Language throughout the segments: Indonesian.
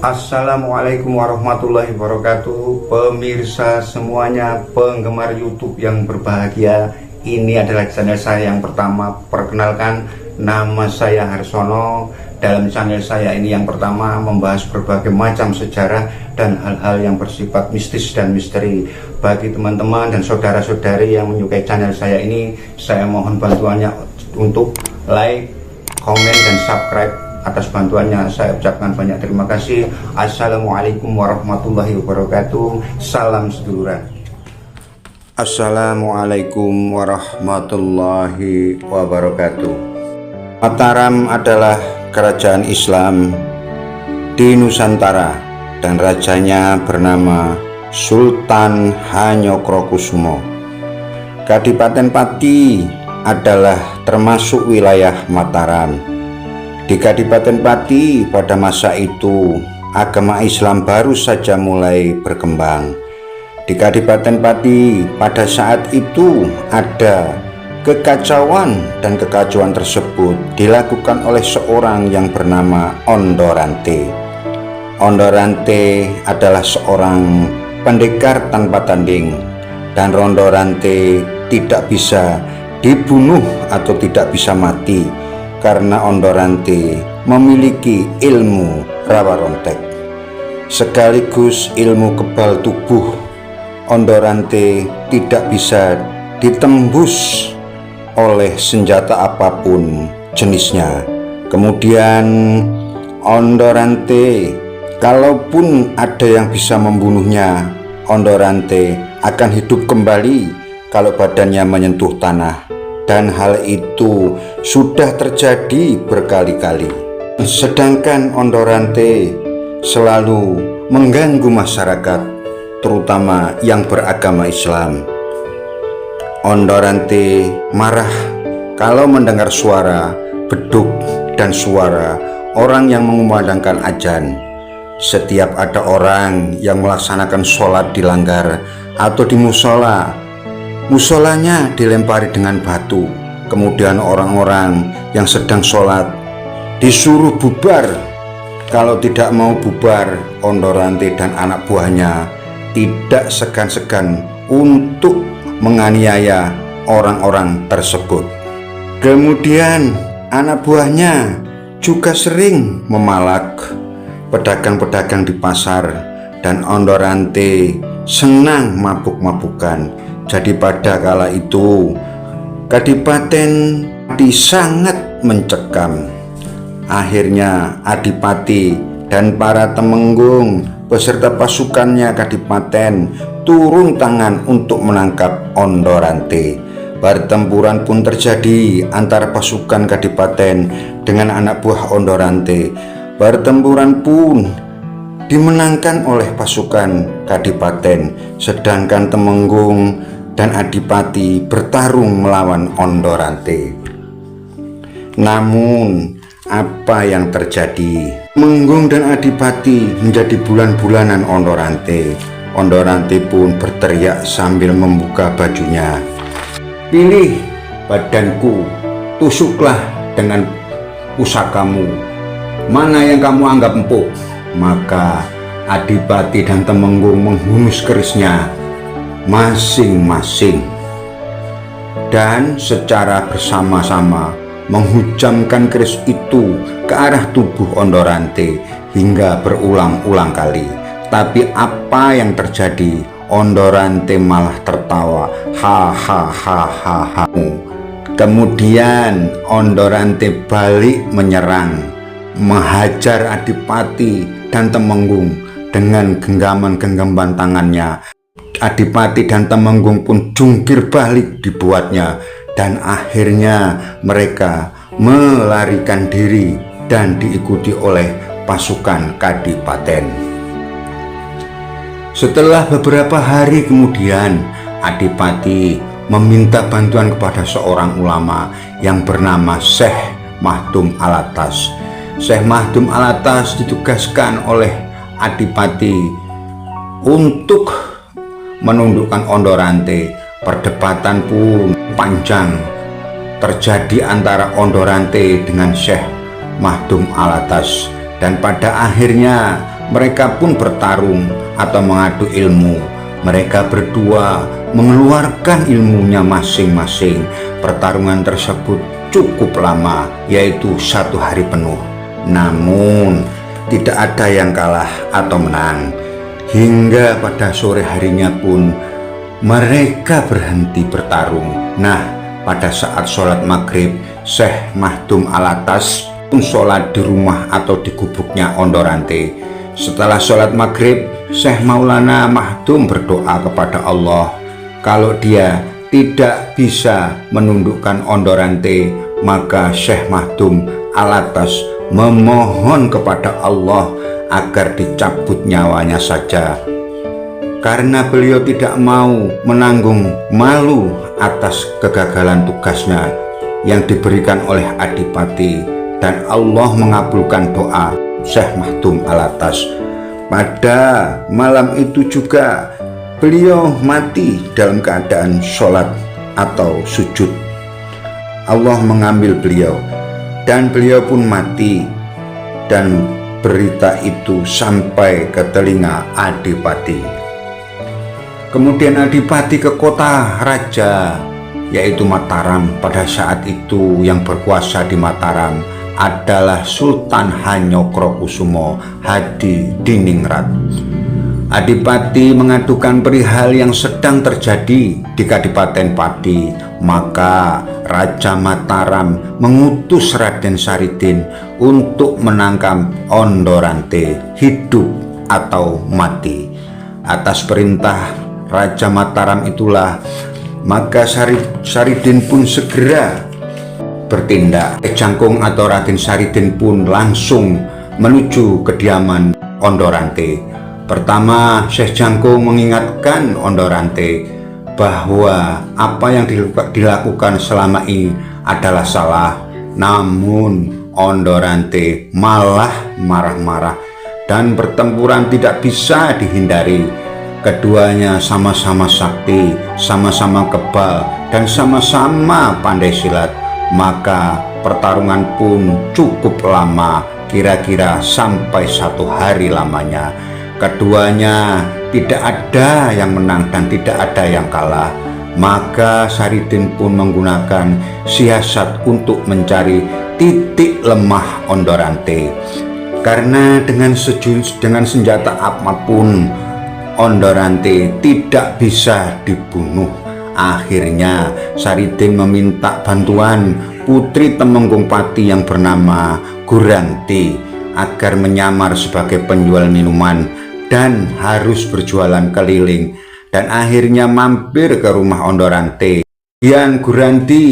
Assalamualaikum warahmatullahi wabarakatuh. Pemirsa semuanya, penggemar YouTube yang berbahagia, ini adalah channel saya yang pertama. Perkenalkan, nama saya Harsono. Dalam channel saya ini yang pertama membahas berbagai macam sejarah dan hal-hal yang bersifat mistis dan misteri. Bagi teman-teman dan saudara-saudari yang menyukai channel saya ini, saya mohon bantuannya untuk like, komen, dan subscribe. Atas bantuannya saya ucapkan banyak terima kasih. Assalamualaikum warahmatullahi wabarakatuh. Salam seduluran. Assalamualaikum warahmatullahi wabarakatuh. Mataram adalah kerajaan Islam di Nusantara dan rajanya bernama Sultan Hanyokrokusumo. Kadipaten Pati adalah termasuk wilayah Mataram. Di Kadipaten Pati pada masa itu agama Islam baru saja mulai berkembang. Di Kadipaten Pati pada saat itu ada kekacauan, dan kekacauan tersebut dilakukan oleh seorang yang bernama Ondorante. Ondorante adalah seorang pendekar tanpa tanding, dan Ondorante tidak bisa dibunuh atau tidak bisa mati karena Ondorante memiliki ilmu rawa rontek sekaligus ilmu kebal tubuh. Ondorante tidak bisa ditembus oleh senjata apapun jenisnya. Kemudian Ondorante, kalaupun ada yang bisa membunuhnya, Ondorante akan hidup kembali kalau badannya menyentuh tanah. Dan hal itu sudah terjadi berkali-kali. Sedangkan Ondorante selalu mengganggu masyarakat, terutama yang beragama Islam. Ondorante marah kalau mendengar suara beduk dan suara orang yang mengumandangkan azan. Setiap ada orang yang melaksanakan sholat dilanggar atau di musolanya dilempari dengan batu. Kemudian orang-orang yang sedang sholat disuruh bubar. Kalau tidak mau bubar, Ondorante dan anak buahnya tidak segan-segan untuk menganiaya orang-orang tersebut. Kemudian anak buahnya juga sering memalak pedagang-pedagang di pasar, dan Ondorante senang mabuk-mabukan. Jadi pada kala itu Kadipaten Pati sangat mencekam. Akhirnya Adipati dan para temenggung beserta pasukannya Kadipaten turun tangan untuk menangkap Ondorante. Pertempuran pun terjadi antara pasukan Kadipaten dengan anak buah Ondorante. Pertempuran pun dimenangkan oleh pasukan Kadipaten, sedangkan Temenggung dan Adipati bertarung melawan Ondorante. Namun apa yang terjadi? Temenggung dan Adipati menjadi bulan-bulanan Ondorante. Ondorante pun berteriak sambil membuka bajunya, "Pilih badanku, tusuklah dengan pusakamu. Mana yang kamu anggap empuk?" Maka Adipati dan Temenggung menghunus kerisnya masing-masing dan secara bersama-sama menghujamkan keris itu ke arah tubuh Ondorante hingga berulang-ulang kali. Tapi apa yang terjadi? Ondorante malah tertawa, hahaha. Kemudian Ondorante balik menyerang, menghajar Adipati dan Temenggung dengan genggaman-genggaman tangannya. Adipati dan Temenggung pun jungkir balik dibuatnya, dan akhirnya mereka melarikan diri dan diikuti oleh pasukan Kadipaten. Setelah beberapa hari kemudian, Adipati meminta bantuan kepada seorang ulama yang bernama Syekh Mahdum Alatas. Syekh Mahdum Alatas ditugaskan oleh Adipati untuk menundukkan Ondorante. Perdebatan pun panjang terjadi antara Ondorante dengan Syekh Mahdum Alatas. Dan pada akhirnya mereka pun bertarung atau mengadu ilmu. Mereka berdua mengeluarkan ilmunya masing-masing. Pertarungan tersebut cukup lama, yaitu 1 hari penuh. Namun tidak ada yang kalah atau menang. Hingga pada sore harinya pun mereka berhenti bertarung. Nah, pada saat sholat maghrib, Syekh Mahdum Alatas pun sholat di rumah atau di gubuknya Ondorante. Setelah sholat maghrib, Syekh Maulana Mahdum berdoa kepada Allah. Kalau dia tidak bisa menundukkan Ondorante, maka Syekh Mahdum Alatas memohon kepada Allah agar dicabut nyawanya saja, karena beliau tidak mau menanggung malu atas kegagalan tugasnya yang diberikan oleh Adipati. Dan Allah mengabulkan doa Syekh Mahdum Alatas. Pada malam itu juga beliau mati dalam keadaan sholat atau sujud. Allah mengambil beliau dan beliau pun mati, dan berita itu sampai ke telinga Adipati. Kemudian Adipati ke kota raja, yaitu Mataram. Pada saat itu yang berkuasa di Mataram adalah Sultan Hanyokrokusumo Hadidiningrat. Adipati mengadukan perihal yang sedang terjadi di Kadipaten Pati. Maka Raja Mataram mengutus Raden Saridin untuk menangkap Ondorante, hidup atau mati. Atas perintah Raja Mataram itulah maka Saridin pun segera bertindak. Jangkung atau Raden Saridin pun langsung menuju kediaman Ondorante. Pertama, Syekh Jangkung mengingatkan Ondorante bahwa apa yang dilakukan selama ini adalah salah. Namun Ondorante malah marah-marah dan pertempuran tidak bisa dihindari. Keduanya sama-sama sakti, sama-sama kebal, dan sama-sama pandai silat. Maka pertarungan pun cukup lama, kira-kira sampai 1 hari lamanya. Keduanya tidak ada yang menang dan tidak ada yang kalah. Maka Saridin pun menggunakan siasat untuk mencari titik lemah Ondorante. Karena dengan senjata apapun Ondorante tidak bisa dibunuh. Akhirnya Saridin meminta bantuan putri Temenggung Pati yang bernama Guranti agar menyamar sebagai penjual minuman dan harus berjualan keliling, dan akhirnya mampir ke rumah Ondorante. Yang Guranti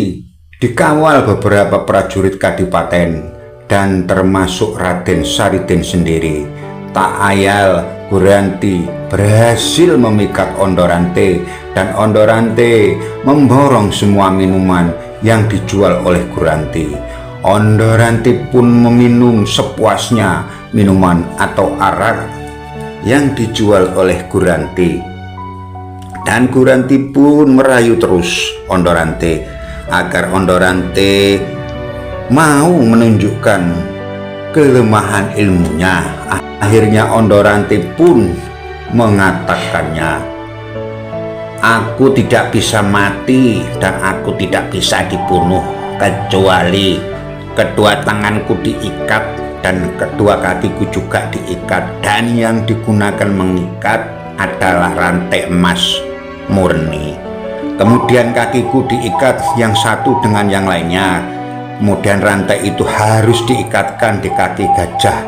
dikawal beberapa prajurit kadipaten dan termasuk Raden Saridin sendiri. Tak ayal Guranti berhasil memikat Ondorante, dan Ondorante memborong semua minuman yang dijual oleh Guranti. Ondorante pun meminum sepuasnya minuman atau arak yang dijual oleh Guranti, dan Guranti pun merayu terus Ondorante agar Ondorante mau menunjukkan kelemahan ilmunya. Akhirnya Ondorante pun mengatakannya, "Aku tidak bisa mati dan aku tidak bisa dibunuh kecuali kedua tanganku diikat dan kedua kakiku juga diikat, dan yang digunakan mengikat adalah rantai emas murni. Kemudian kakiku diikat yang satu dengan yang lainnya. Kemudian rantai itu harus diikatkan di kaki gajah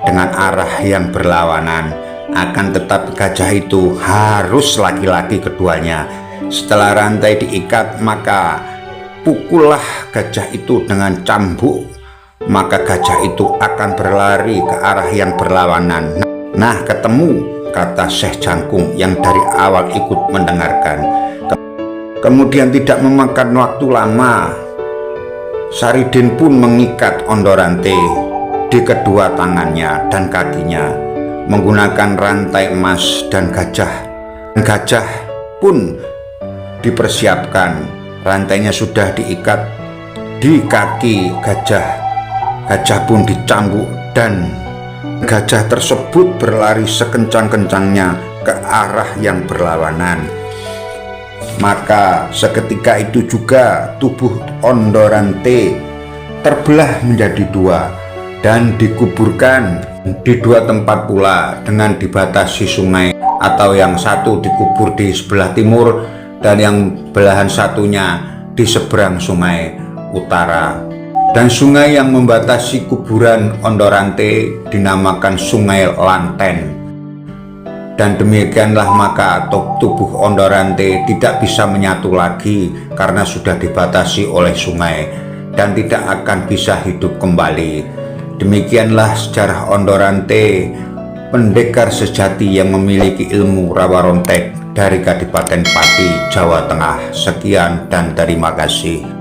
dengan arah yang berlawanan. Akan tetapi gajah itu harus laki-laki keduanya. Setelah rantai diikat, maka pukullah gajah itu dengan cambuk, maka gajah itu akan berlari ke arah yang berlawanan. Nah, ketemu," kata Syekh Jangkung yang dari awal ikut mendengarkan. Kemudian tidak memakan waktu lama, Saridin pun mengikat Ondorante di kedua tangannya dan kakinya menggunakan rantai emas, dan gajah pun dipersiapkan. Rantainya sudah diikat di kaki gajah. Gajah pun dicambuk dan Gajah tersebut berlari sekencang-kencangnya ke arah yang berlawanan. Maka seketika itu juga tubuh Ondorante terbelah menjadi dua dan dikuburkan di dua tempat pula dengan dibatasi sungai, atau yang satu dikubur di sebelah timur dan yang belahan satunya di seberang sungai utara. Dan sungai yang membatasi kuburan Ondorante dinamakan Sungai Lanten. Dan demikianlah maka tubuh Ondorante tidak bisa menyatu lagi karena sudah dibatasi oleh sungai dan tidak akan bisa hidup kembali. Demikianlah sejarah Ondorante, pendekar sejati yang memiliki ilmu rawa rontek dari Kadipaten Pati, Jawa Tengah. Sekian dan terima kasih.